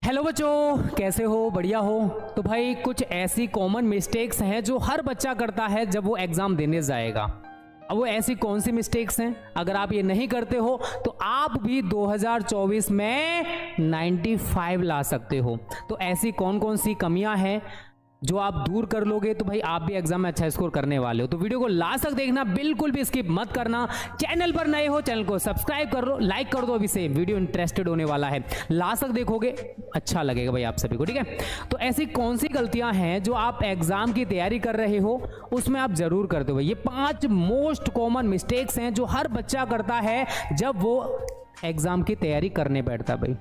Hello बच्चों, कैसे हो? बढ़िया हो? तो भाई कुछ ऐसी कॉमन मिस्टेक्स हैं जो हर बच्चा करता है जब वो एग्ज़ाम देने जाएगा। अब वो ऐसी कौन सी मिस्टेक्स हैं? अगर आप ये नहीं करते हो तो आप भी 2024 में 95 ला सकते हो। तो ऐसी कौन कौन सी कमियां हैं जो आप दूर कर लोगे तो भाई आप भी एग्जाम में अच्छा स्कोर करने वाले हो। तो वीडियो को लास्ट तक देखना, बिल्कुल भी स्किप मत करना। चैनल पर नए हो चैनल को सब्सक्राइब कर लो, लाइक कर दो अभी से। वीडियो इंटरेस्टेड होने वाला है, लास्ट तक देखोगे अच्छा लगेगा भाई आप सभी को, ठीक है। तो ऐसी कौन सी गलतियां हैं जो आप एग्जाम की तैयारी कर रहे हो उसमें आप जरूर करते हो भाई। ये 5 मोस्ट कॉमन मिस्टेक्स हैं जो हर बच्चा करता है जब वो एग्जाम की तैयारी करने बैठता है भाई,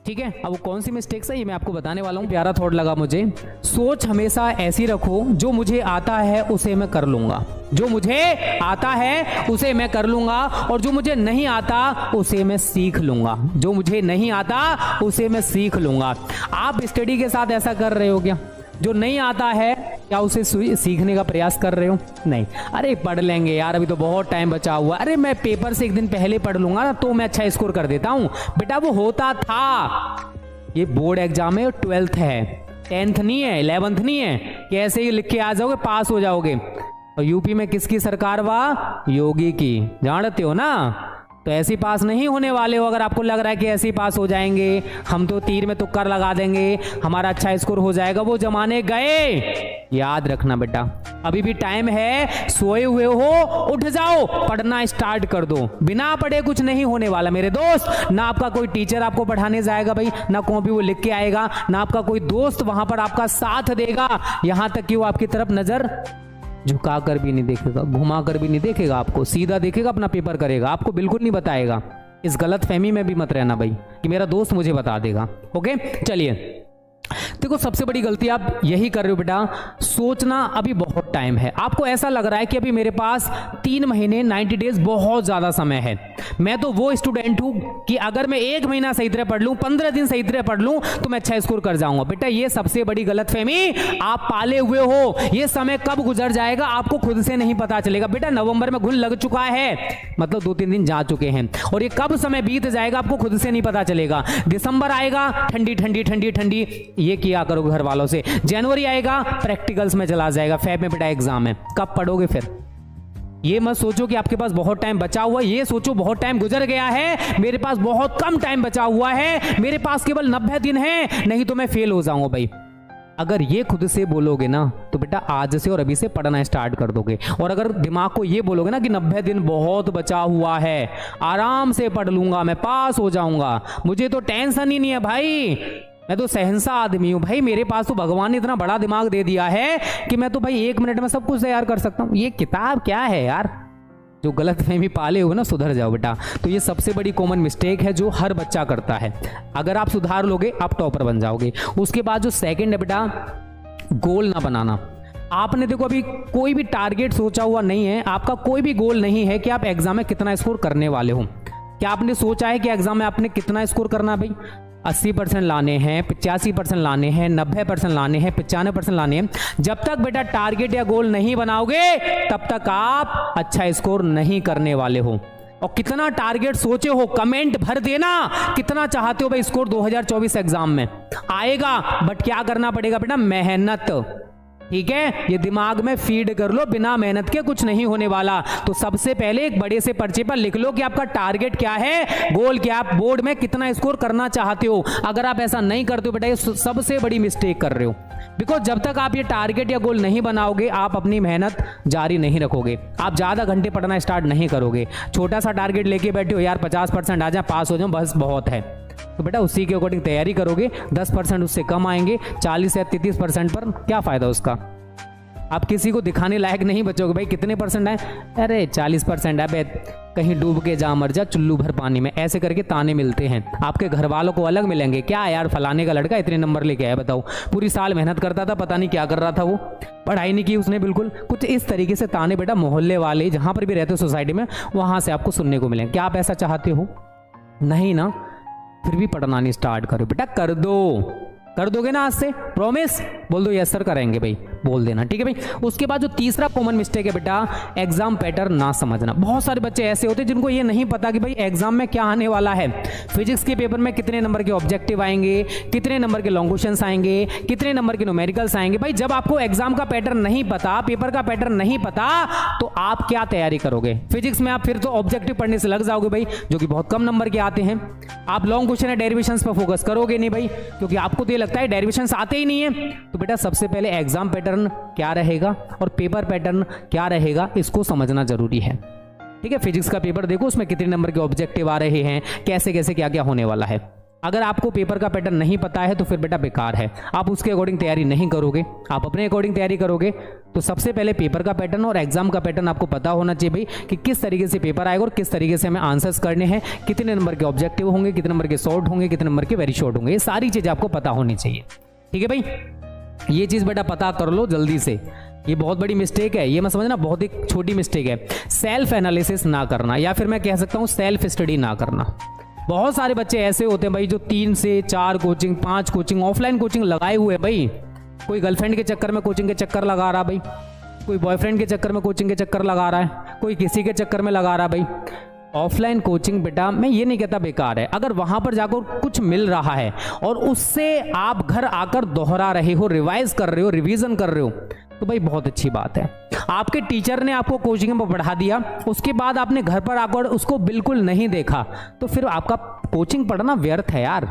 ठीक है। अब वो कौन सी मिस्टेक्स है ये मैं आपको बताने वाला हूँ। प्यारा थॉट लगा मुझे। सोच हमेशा ऐसी रखो, जो मुझे आता है उसे मैं कर लूंगा, जो मुझे आता है उसे मैं कर लूंगा, और जो मुझे नहीं आता उसे मैं सीख लूंगा, जो मुझे नहीं आता उसे मैं सीख लूंगा। आप स्टडी के साथ ऐसा कर रहे हो क्या? जो नहीं आता है क्या उसे सीखने का प्रयास कर रहे हो? नहीं, अरे पढ़ लेंगे यार, अभी तो बहुत टाइम बचा हुआ, अरे मैं पेपर से एक दिन पहले पढ़ लूंगा ना तो मैं अच्छा स्कोर कर देता हूं। बेटा वो होता था, ये बोर्ड एग्जाम है, 12th है, 10th नहीं है, 11th नहीं है, कैसे ही लिख के आ जाओगे पास हो जाओगे। और यूपी में किसकी सरकार वाह? योगी की, जानते हो ना। तो ऐसी पास नहीं होने वाले हो। अगर आपको लग रहा है कि ऐसी पास हो जाएंगे, हम तो तीर में तुक्का लगा देंगे, हमारा अच्छा स्कोर हो जाएगा, वो जमाने गए। याद रखना बेटा, अभी भी टाइम है, सोए हुए हो उठ जाओ, पढ़ना स्टार्ट कर दो। बिना पढ़े कुछ नहीं होने वाला मेरे दोस्त। ना आपका कोई टीचर आपको पढ़ाने जाएगा भाई, ना कॉपी वो लिख के आएगा, ना आपका कोई दोस्त वहां पर आपका साथ देगा, यहां तक कि वो आपकी तरफ नजर झुका कर भी नहीं देखेगा, घुमा कर भी नहीं देखेगा, आपको सीधा देखेगा, अपना पेपर करेगा, आपको बिल्कुल नहीं बताएगा। इस गलत फहमी में भी मत रहना भाई कि मेरा दोस्त मुझे बता देगा। ओके, चलिए देखो, सबसे बड़ी गलती आप यही कर रहे हो बेटा, सोचना अभी बहुत टाइम है। आपको ऐसा लग रहा है कि अभी मेरे पास 3 महीने 90 डेज बहुत ज्यादा समय है। मैं तो वो स्टूडेंट हूं कि अगर मैं 1 महीना सही तरह पढ़ लूं, 15 दिन सही तरह पढ़ लूं तो मैं अच्छा स्कोर कर जाऊंगा। बेटा ये सबसे बड़ी गलतफहमी आप पाले हुए हो। ये समय कब गुजर जाएगा आपको खुद से नहीं पता चलेगा। बेटा नवंबर में घुन लग चुका है, मतलब 2-3 दिन जा चुके हैं, और ये कब समय बीत जाएगा आपको खुद से नहीं पता चलेगा। दिसंबर आएगा, ठंडी ठंडी ठंडी ठंडी, ये किया करो घर वालों से। जनवरी आएगा, प्रैक्टिकल्स में चला जाएगा, फेब में बेटा एग्जाम है, कब पढ़ोगे फिर? ये मत सोचो कि आपके पास बहुत टाइम बचा हुआ है, ये सोचो बहुत टाइम गुजर गया है, मेरे पास बहुत कम टाइम बचा हुआ है, मेरे पास केवल 90 दिन है, नहीं तो मैं फेल हो जाऊंगा भाई। अगर ये खुद से बोलोगे ना तो बेटा आज से और अभी से पढ़ना स्टार्ट कर दोगे। और अगर दिमाग को ये बोलोगे ना कि 90 दिन बहुत बचा हुआ है, आराम से पढ़ लूंगा, मैं पास हो जाऊंगा, मुझे तो टेंशन ही नहीं है भाई, मैं तो सहनसा आदमी हूं भाई, मेरे पास तो भगवान ने इतना बड़ा दिमाग दे दिया है कि मैं तो भाई 1 मिनट में सब कुछ तैयार कर सकता हूं। ये किताब क्या है यार? जो गलतफहमी पाले हो ना, सुधर जाओ बेटा। तो ये सबसे बड़ी कॉमन मिस्टेक है जो हर बच्चा करता है। अगर आप सुधार लोगे आप टॉपर बन जाओगे। उसके बाद जो सेकंड है बेटा, गोल ना बनाना। आपने देखो अभी कोई भी टारगेट सोचा हुआ नहीं है, आपका कोई भी गोल नहीं है कि आप एग्जाम में कितना स्कोर करने वाले हो। क्या आपने सोचा है कि एग्जाम में आपने कितना स्कोर करना है भाई? 80% लाने हैं, 85% लाने हैं, 90% लाने हैं, 95% लाने हैं। जब तक बेटा टारगेट या गोल नहीं बनाओगे तब तक आप अच्छा स्कोर नहीं करने वाले हो। और कितना टारगेट सोचे हो कमेंट भर देना, कितना चाहते हो भाई स्कोर 2024 एग्जाम में आएगा, बट क्या करना पड़ेगा बेटा? मेहनत, ठीक है। ये दिमाग में फीड कर लो, बिना मेहनत के कुछ नहीं होने वाला। तो सबसे पहले एक बड़े से पर्चे पर लिख लो कि आपका टारगेट क्या है, गोल क्या, आप बोर्ड में कितना स्कोर करना चाहते हो। अगर आप ऐसा नहीं करते हो बेटा ये सबसे बड़ी मिस्टेक कर रहे हो। बिकॉज जब तक आप ये टारगेट या गोल नहीं बनाओगे आप अपनी मेहनत जारी नहीं रखोगे, आप ज्यादा घंटे पढ़ना स्टार्ट नहीं करोगे। छोटा सा टारगेट लेके बैठे हो यार, 50% आ जाए, पास हो जाओ, बस बहुत है, तो बेटा उसी के अकॉर्डिंग तैयारी करोगे। 10% उससे कम आएंगे, 40 या 33% पर क्या फायदा उसका? आप किसी को दिखाने लायक नहीं बचोगे भाई कितने परसेंट आए, अरे 40% है, कहीं डूब के जा मर जा चुल्लू भर पानी में, ऐसे करके ताने मिलते हैं। आपके घर वालों को अलग मिलेंगे, क्या यार फलाने का लड़का इतने नंबर लेके आया, बताओ पूरी साल मेहनत करता था, पता नहीं क्या कर रहा था, वो पढ़ाई नहीं की उसने बिल्कुल। कुछ इस तरीके से ताने बेटा मोहल्ले वाले जहां पर भी रहते हो सोसाइटी में, वहां से आपको सुनने को मिलेंगे। क्या आप ऐसा चाहते हो? नहीं ना, फिर भी पढ़ना नहीं स्टार्ट करो बेटा, कर दो, कर दोगे ना आज से? प्रॉमिस बोल दो, यस सर करेंगे भाई, बोल देना, ठीक है भाई। उसके बाद जो तीसरा कॉमन मिस्टेक है बेटा, एग्जाम पैटर्न ना समझना। बहुत सारे बच्चे ऐसे होते हैं जिनको ये नहीं पता कि भाई एग्जाम में क्या आने वाला है, फिजिक्स के पेपर में कितने नंबर के ऑब्जेक्टिव आएंगे, कितने नंबर के लॉन्ग क्वेश्चंस आएंगे, कितने नंबर के न्यूमेरिकल्स आएंगे। भाई जब आपको एग्जाम का पैटर्न नहीं पता, पेपर का पैटर्न नहीं पता, तो आप क्या तैयारी करोगे? फिजिक्स में आप फिर तो ऑब्जेक्टिव पढ़ने से लग जाओगे भाई, जो कि बहुत कम नंबर के आते हैं। आप लॉन्ग क्वेश्चन या डेरिवेशंस पर फोकस करोगे नहीं भाई, क्योंकि आपको तो ये लगता है डेरिवेशंस आते ही नहीं है। तो बेटा सबसे पहले एग्जाम पैटर्न क्या रहेगा और पेपर पैटर्न क्या रहेगा, इसको समझना जरूरी है, ठीक है। फिजिक्स का पेपर देखो, उसमें कितने नंबर के ऑब्जेक्टिव आ रहे हैं, कैसे कैसे क्या क्या होने वाला है। अगर आपको पेपर का पैटर्न नहीं पता है तो फिर बेटा बेकार है, आप उसके अकॉर्डिंग तैयारी नहीं करोगे, आप अपने अकॉर्डिंग तैयारी करोगे। तो सबसे पहले पेपर का पैटर्न और एग्जाम का पैटर्न आपको पता होना चाहिए भाई, कि किस तरीके से पेपर आएगा और किस तरीके से हमें आंसर्स करने हैं, कितने नंबर के ऑब्जेक्टिव होंगे, कितने नंबर के शॉर्ट होंगे, कितने नंबर के वेरी शॉर्ट होंगे। ये सारी चीजें आपको पता होनी चाहिए, ठीक है भाई। ये चीज बेटा पता कर लो जल्दी से, ये बहुत बड़ी मिस्टेक है, ये मैं समझना बहुत एक छोटी मिस्टेक है। सेल्फ एनालिसिस ना करना, या फिर मैं कह सकता हूं सेल्फ स्टडी ना करना। बहुत सारे बच्चे ऐसे होते हैं भाई जो 3 से 4 कोचिंग, 5 कोचिंग, ऑफलाइन कोचिंग लगाए हुए हैं भाई। कोई गर्लफ्रेंड के चक्कर में कोचिंग के चक्कर लगा रहा भाई, कोई बॉयफ्रेंड के चक्कर में कोचिंग के चक्कर लगा रहा है, कोई किसी के चक्कर में लगा रहा भाई। ऑफलाइन कोचिंग बेटा मैं ये नहीं कहता बेकार है, अगर वहां पर जाकर कुछ मिल रहा है और उससे आप घर आकर दोहरा रहे हो, रिवाइज कर रहे हो, रिवीजन कर रहे हो, तो भाई बहुत अच्छी बात है। आपके टीचर ने आपको कोचिंग में पढ़ा दिया, उसके बाद आपने घर पर आकर उसको बिल्कुल नहीं देखा, तो फिर आपका कोचिंग पढ़ना व्यर्थ है यार।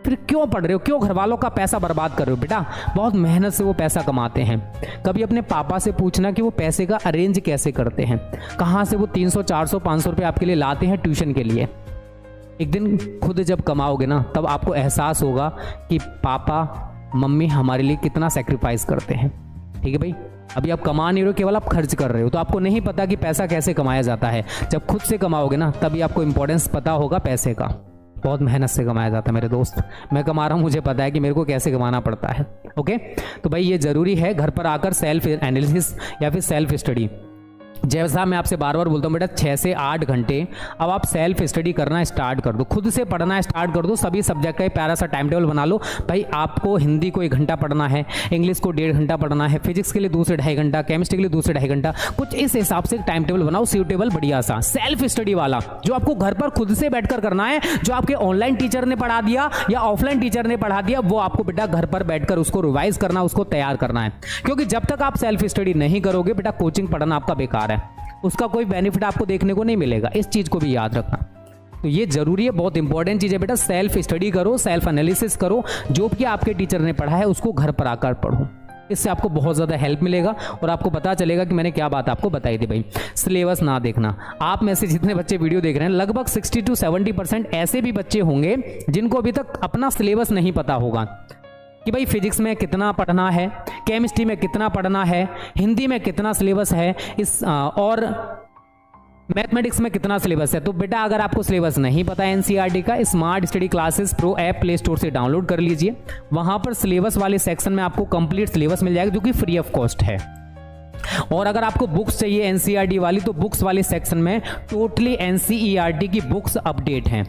फिर क्यों पढ़ रहे हो, क्यों घर वालों का पैसा बर्बाद कर रहे हो? बेटा बहुत मेहनत से वो पैसा कमाते हैं। कभी अपने पापा से पूछना कि वो पैसे का अरेंज कैसे करते हैं, कहाँ से वो 300 400 500 रुपये आपके लिए लाते हैं ट्यूशन के लिए। एक दिन खुद जब कमाओगे ना, तब आपको एहसास होगा कि पापा मम्मी हमारे लिए कितना सेक्रीफाइस करते हैं, ठीक है भाई। अभी आप कमा नहीं रहे हो, केवल आप खर्च कर रहे हो, तो आपको नहीं पता कि पैसा कैसे कमाया जाता है। जब खुद से कमाओगे ना, तभी आपको इंपॉर्टेंस पता होगा पैसे का। बहुत मेहनत से कमाया जाता है मेरे दोस्त, मैं कमा रहा हूँ, मुझे पता है कि मेरे को कैसे कमाना पड़ता है, ओके। तो भाई ये जरूरी है घर पर आकर सेल्फ एनालिसिस या फिर सेल्फ स्टडी। जैसा मैं आपसे बार बार बोलता हूँ बेटा 6 से 8 घंटे अब आप सेल्फ स्टडी करना स्टार्ट कर दो, खुद से पढ़ना स्टार्ट कर दो। सभी सब्जेक्ट का एक प्यारा सा टाइम टेबल बना लो भाई। आपको हिंदी को 1 घंटा पढ़ना है, इंग्लिश को 1.5 घंटा पढ़ना है, फिजिक्स के लिए 2 से 2.5 घंटा, केमिस्ट्री के लिए 2 से 2.5 घंटा, कुछ इस हिसाब से टाइम टेबल बनाओ सूटेबल, बढ़िया सा सेल्फ स्टडी वाला, जो आपको घर पर खुद से बैठकर करना है। जो आपके ऑनलाइन टीचर ने पढ़ा दिया या ऑफलाइन टीचर ने पढ़ा दिया, वो आपको बेटा घर पर बैठकर उसको रिवाइज करना, उसको तैयार करना है। क्योंकि जब तक आप सेल्फ स्टडी नहीं करोगे बेटा, कोचिंग पढ़ना आपका बेकार है, उसका कोई बेनिफिट आपको देखने को नहीं मिलेगा। इस चीज को भी याद रखना, तो ये जरूरी है, बहुत इंपॉर्टेंट चीज है बेटा। सेल्फ स्टडी करो, सेल्फ एनालिसिस करो, जो भी आपके टीचर ने पढ़ा है उसको घर पर आकर पढ़ो। इससे आपको बहुत ज्यादा हेल्प मिलेगा और आपको पता चलेगा कि मैंने क्या बात आपको बताई थी भाई। सिलेबस ना देखना, आप में से जितने बच्चे वीडियो देख रहे हैं, लगभग 60 to 70% ऐसे भी बच्चे होंगे जिनको अभी तक अपना सिलेबस नहीं पता होगा कि भाई फिजिक्स में कितना पढ़ना है, केमिस्ट्री में कितना पढ़ना है, हिंदी में कितना सिलेबस है, और मैथमेटिक्स में कितना सिलेबस है। तो बेटा अगर आपको सिलेबस नहीं पता है एनसीईआरटी का, smart study classes pro app play store से डाउनलोड कर लीजिए। वहां पर सिलेबस वाले सेक्शन में आपको कंप्लीट सिलेबस मिल जाएगा, जो कि फ्री ऑफ कॉस्ट है। और अगर आपको बुक्स चाहिए एनसीईआरटी वाली, तो बुक्स वाले सेक्शन में टोटली एनसीईआरटी की बुक्स अपडेट हैं,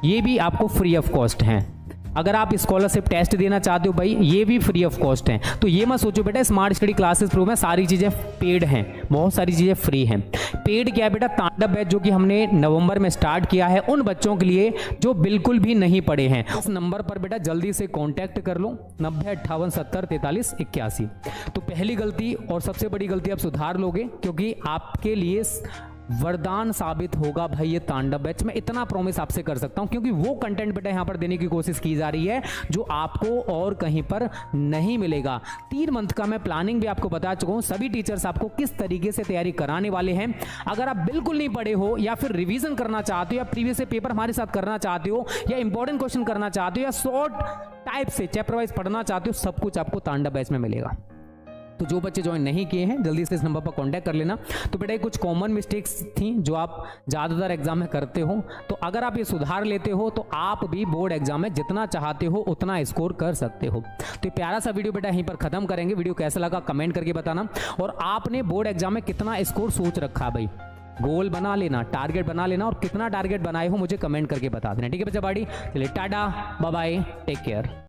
ये भी आपको फ्री ऑफ कॉस्ट हैं। अगर आप स्कॉलरशिप टेस्ट देना चाहते हो भाई, ये भी फ्री ऑफ कॉस्ट हैं। तो ये मत सोचो बेटा स्मार्ट स्टडी क्लासेस प्रो में सारी चीजें पेड हैं, बहुत सारी चीजें फ्री हैं। पेड क्या है बेटा? तांडव बैच, जो कि हमने नवंबर में स्टार्ट किया है उन बच्चों के लिए जो बिल्कुल भी नहीं पढ़े हैं। इस नंबर पर बेटा जल्दी से कॉन्टैक्ट कर लो, 9058704381। तो पहली गलती और सबसे बड़ी गलती आप सुधार लोगे, क्योंकि आपके लिए वरदान साबित होगा भाई ये तांडव बैच। मैं इतना प्रॉमिस आपसे कर सकता हूं, क्योंकि वो कंटेंट बेटा यहां पर देने की कोशिश की जा रही है जो आपको और कहीं पर नहीं मिलेगा। 3 मंथ का मैं प्लानिंग भी आपको बता चुका हूं, सभी टीचर्स आपको किस तरीके से तैयारी कराने वाले हैं। अगर आप बिल्कुल नहीं पढ़े हो, या फिर रिवीजन करना चाहते हो, या प्रीवियस पेपर हमारे साथ करना चाहते हो, या इंपॉर्टेंट क्वेश्चन करना चाहते हो, या शॉर्ट टाइप से चैप्टर वाइज पढ़ना चाहते हो, सब कुछ आपको तांडव बैच में मिलेगा। तो जो बच्चे ज्वाइन नहीं किए हैं जल्दी से इस नंबर पर कांटेक्ट कर लेना। तो बेटा कुछ कॉमन मिस्टेक्स थी जो आप ज़्यादातर एग्जाम में करते हो, तो अगर आप ये सुधार लेते हो तो आप भी बोर्ड एग्जाम में जितना चाहते हो उतना स्कोर कर सकते हो। तो प्यारा सा वीडियो बेटा यहीं पर खत्म करेंगे। वीडियो कैसा लगा कमेंट करके बताना, और आपने बोर्ड एग्जाम में कितना स्कोर सोच रखा भाई, गोल बना लेना, टारगेट बना लेना, और कितना टारगेट बनाए हो मुझे कमेंट करके बता देना। ठीक है बच्चा बाड़ी, चलिए टाटा बाय बाय, टेक केयर।